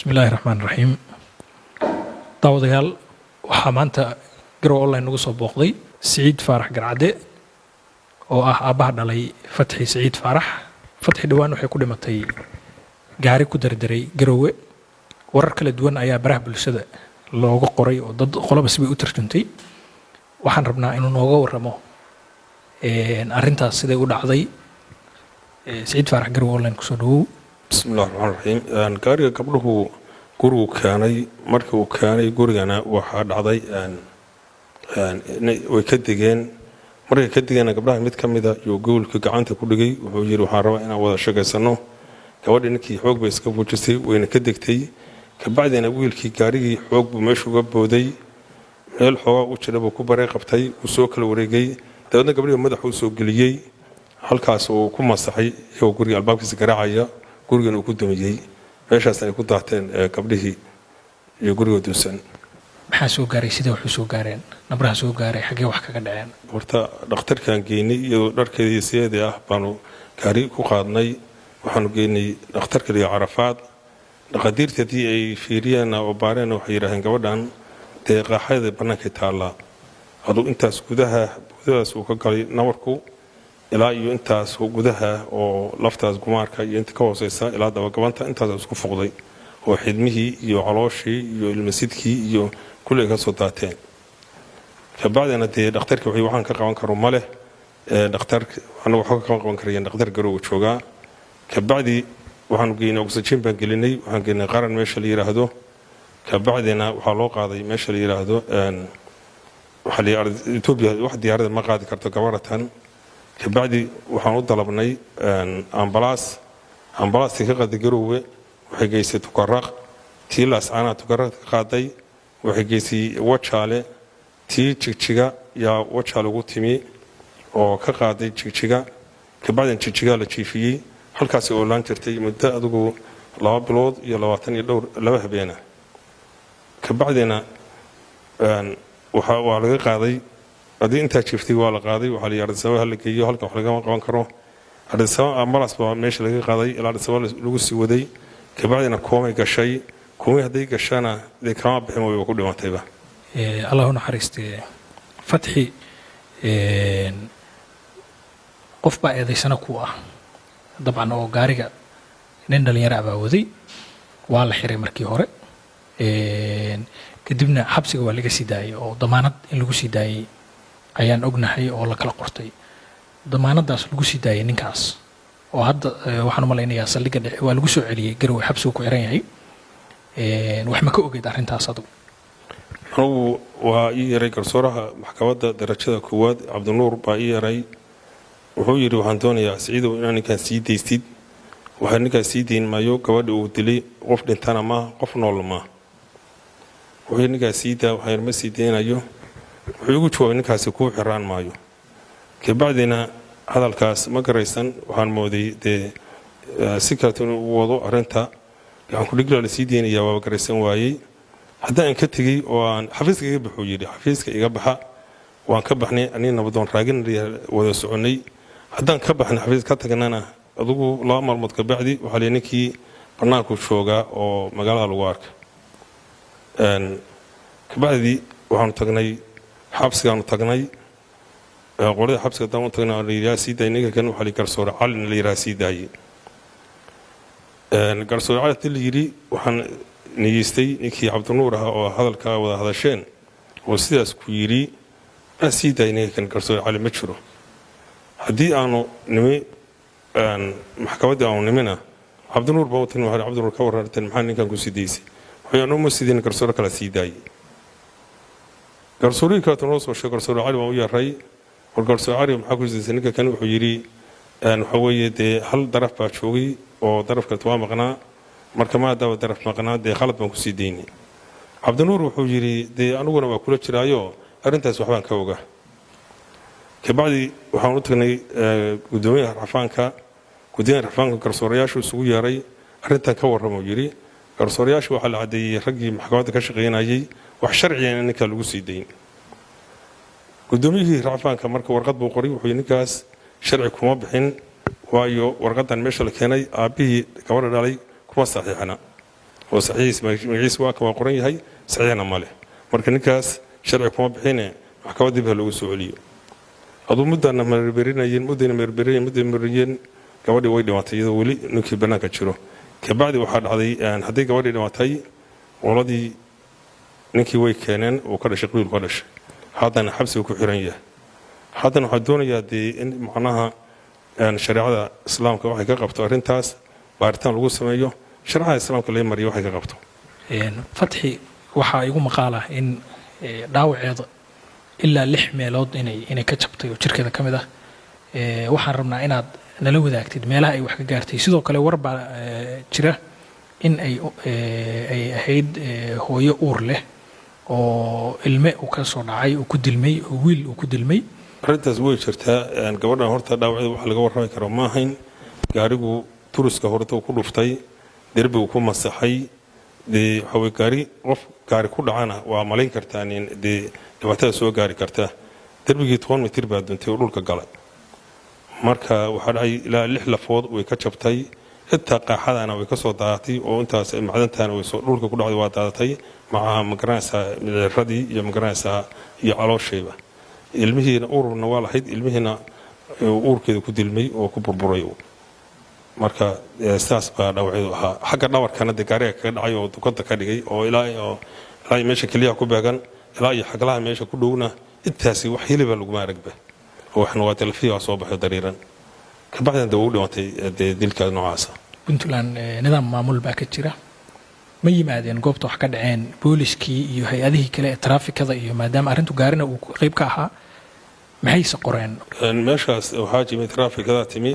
بسم الله الرحمن الرحيم داوديال waxaa maanta garow online nagu soo booqday Saciid Faarax Garcade oo ah aabaha dhalay Fatxi Saciid Faarax Fatxi dhawaan waxay ku dhimatay gaari ku dardaray garowe warar kala duwan ayaa baraha bulshada looga qoray oo dad qolaba si bay u tarjuntay waxaan rabnaa inuu nooga warramo arrintaas siday u dhacday Saciid Faarax garow online ku soo dhawow بسم الله الرحمن الرحيم gaariga gabdhuhu gurigu keenay markii uu keenay gurigana waxa dhacday way ka digeen markay ka digeen gabdhaha mid kamida iyo goolka gacanta ku dhigay wuxuu yiri waxaan rabaa inaan wada shaqeysano gabadhii ninkii xoog bay iska buujisay wayna ka digtay ka bacdina wiilkii gaarigii xoog buu meesha uga booday meel xooga u jira buu ku baray qabtay uu soo kala wareegay dadna gabadhii madaxa u soo geliyay halkaas uu ku masaxay iyo guriga albaabkiisa garaacaya gurigan uu ku dumiyay meeshaas ay ku daateen gabdhihii iyo guriga dunsan maxaa soo gaaray sida wax soo gaareen nabraha soo gaaray xagee wax kaga dhaceen horta dhakhtarkan geynay iyo dharkeedii sideedii ah baanu gaari ku qaadnay waxaanu geynay dhakhtarka iyo Carafaad dhaqaatiirtii ay fiiriyeen oo baareen waxay yiraahdeen gabadhan qaaxada banaanka taala aduu intaas gudahaas uu ka galay nabarku ilaa iyo intaas gudaha oo laftaas gumaarka iyo inta ka hooseysa ilaa daba gabanta intaas isku fuqday oo xidmihii iyo calooshii iyo ilmasidkii iyo kulli ka soo daateen ka bacdina dhakhtarka waxaan ka qaban karo male dhakhtarka anagu waxa ka qaban karayeen dhakhtar garow jooga ka bacdi waxaan geynay oxygen baan gelinay waxaan geynay qaran meesha la yiraahdo ka bacdina waxa loo qaaday meesha la yiraahdo waxa la yiraahdo Ethiopia wax diyaarada ma qaadi karto gabaratan kabacdi waxaan u dalabnay ambalaas ka qaday garowe waxay geysay tukaraq tiilaas ana tukaraq qaaday waxay geysay wajaale tii jigjiga yaa wajaale ugu timi oo ka qaaday jigjiga kabacdi jigjiga la jiifiyay halkaas oo laan jirtay muddo adigu 2 bilood iyo 20 iyo dhowr laba habeena kabacdina waxa laga qaaday hadii inta jiftay waa la qaaday waxa la yiraahdaa sabab hal geeyo halka wax laga qaban karo hadii sabab ambalaas baa meesha laga qaaday ilaa sabab lagu sii waday ka bacdina koomay gashay koomay haday gashana kama bixin way ku dhimatayba Allahu naxariistay Fatxi qof baa eedaysana ku ah dabcan oo gaariga nin dhalinyaro ah waday waa la xiray markii hore kadibna xabsiga waa laga sii daayay oo damaanad in lagu sii daayay ayaan ognahay oo la kala qortay damaanadaas lagu sii daayay ninkaas oo hadda waxaan u maleynayaa saldhigga dhexe waa lagu soo celiyay garow xabsigu ku xiran yahay wax ma ka ogeyd arrintaas adigu anigu waa ii yaray garsooraha maxkamadda darajada koowaad Cabdinuur baa ii yaray wuxuu yiri waxaan doonayaa Saciidow inaan ninkan sii daystid waxaan ninkan sii deyn maayo gabadha uu dilay qof dhintana ma qof nool ma wuxuu ninkan sii daa waxaan ma sii deynayo wuxuu ugu jawaabay ninkaasi ku xiraan maayo ka bacdina hadalkaas ma garaysan waxaan mooday si kale uu wado arinta waxaan ku dhigla la sii deynaya waa garaysan waayay haddaan ka tagay oo aan xafiiska iga baxo yiri xafiiska iga baxa waan ka baxnay anina nabadoon raagin wada soconay haddaan ka baxnay xafiiska ka tagnana adigu 2 maalmood ka bacdi waxa la ninkii banaanku jooga oo magaalada lagu arka ka bacdi waxaan tagnay xabsigaanu tagnay qolada xabsiga daan u tagnay la yiraahdo siiday ninka kan waxa la garsoor calin la yiraahdo siiday garsoor calin la yiri waxaan niyeystay ninkii Cabdinuur ah oo hadalka wada hadasheen oo sidaas ku yiri siiday ninka kan garsoor calin ma jiro hadii aanu nimi maxkamadda aanu nimina Cabdinuur baa tan waxa Cabdinuur ka warartan maxaa ninkan ku siideysay waxaanu ma sideen garsoor kala siiday garsoori ka tan soo sheegay garsoor cali waa u yaray garsoor cali maxaa ku siisay ninka kan wuxuu yiri waxa weeye hal daraf baa joogay oo darafka waa maqnaa marka ma daawa daraf maqnaa khalad baan ku sii deynay Cabdinuur wuxuu yiri aniguna waa kula jiraayo arintaas waxbaan ka ogaa ka bacdi waxaan u tagnay gudoomiyaha rafaanka garsoorayaashu isugu yeeray arintan ka warramo yiri garsoorayaashu waxa la cadeeyay raggii maxkamadda ka shaqeynayay wax sharci ah ninka lagu sii deyn gudoomiyihii rafaanka marka warqad buu qoray wuxuu ninkaas sharci kuma bixin waayo warqadan meesha la keenay aabihii gabadha dhalay kuma saxiixana oo saxiis magaciisa waa qoran yahay saxiixna ma leh marka ninkaas sharci kuma bixine maxkamad dib loogu soo celiyo aduu muddana marberinayn gabadhii way dhimatay iyadoo weli ninkii bannaanka jiro kabacdi waxaa dhacday haddii gabadhii dhimatay qoladii ninkii way keeneen uu ka dhashay qabiil ka dhashay haddana xabsiga ku xiran yahay haddana waxaa doonayaa dee in macnaha shareecada islaamka waxay ka qabto arrintaas baaritaan lagu sameeyo shareecada islaamka la mariyo waxay ka qabto fatxi waxaa igu maqaala in dhaawaceeda ilaa 6 meelood inay ka jabtay oo jirkeeda ka mid ah waxaan rabnaa inaad nala wadaagtid meelaha ay wax ka gaartay sidoo kale war baa jira in ay ahayd hooyo uur leh oo ilme uu ka soo dhacay uu ku dilmay oo wiil uu ku dilmay arrintaas way jirtaa gabadhan horta dhaawaceeda wax laga warrami karo ma ahayn gaarigu turuska horta ku dhuftay derbigu ku masaxay dee waxaway gaari ku dhacana waa malayn kartaa in dee dhibaatada soo gaari karta derbigii 10 mitir baa duntay oo dhulka galay marka waxaa dhacay ilaa 6 lafood way ka jabtay inta qaaxadana way ka soo daadatay oo intaas macdantaana way soo dhulka ku dhacday waa daadatay maca magaranaysa radii iyo magaranaysa iyo calooshayba ilmihiina ururna waa lahayd ilmihiina uurkeeda ku dilmay oo ku burburay marka saas baa dhaawaceedu ahaa xagga dhawarkana gaariga kaga dhacay oo dukada ka dhigay oo ilaa meesha kaliya ku beegan ilaa iyo xaglaha meesha ku dhowna intaasi wax hiliba lagu maaragba oo waxna waa talfiya soo baxay dariiran ka bacdan dawuu dhimatay dilka noocaasa puntland nidaam maamul baa ka jira ma yimaadeen goobta wax ka dhaceen booliskii iyo hay-adihii kale ee traafikada iyo maadaama arrintu gaarina uu qayb ka ahaa maxayse qoreen meeshaas waxaa jimay traafikada timi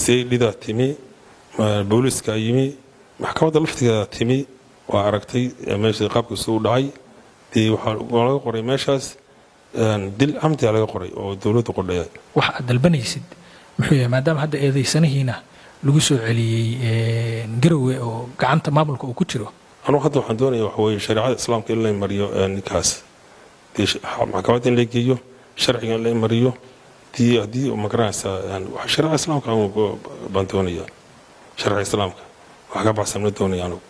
seydhida timi booliska yimi maxkamadda laftigeeda timi waa aragtay meesha qaabka soo dhacay dee waxaa laga qoray meeshaas dil camdi laga qoray oo dawladdu qodhay wax aad dalbanaysid muxuu yahay maadaama hadda eedaysanahiina lagu soo celiyey garowe oo gacanta maamulka uu ku jiro anuu hadda waxaan doonayaa waxa weeye shareecada islaamka in la mariyo ninkaas maxkamadda in la geeyo sharciga in la mariyo haddii magaranaysa shareecada islaamka baan doonayaa sharciga islaamka wax ka baxsan ma doonaya anugu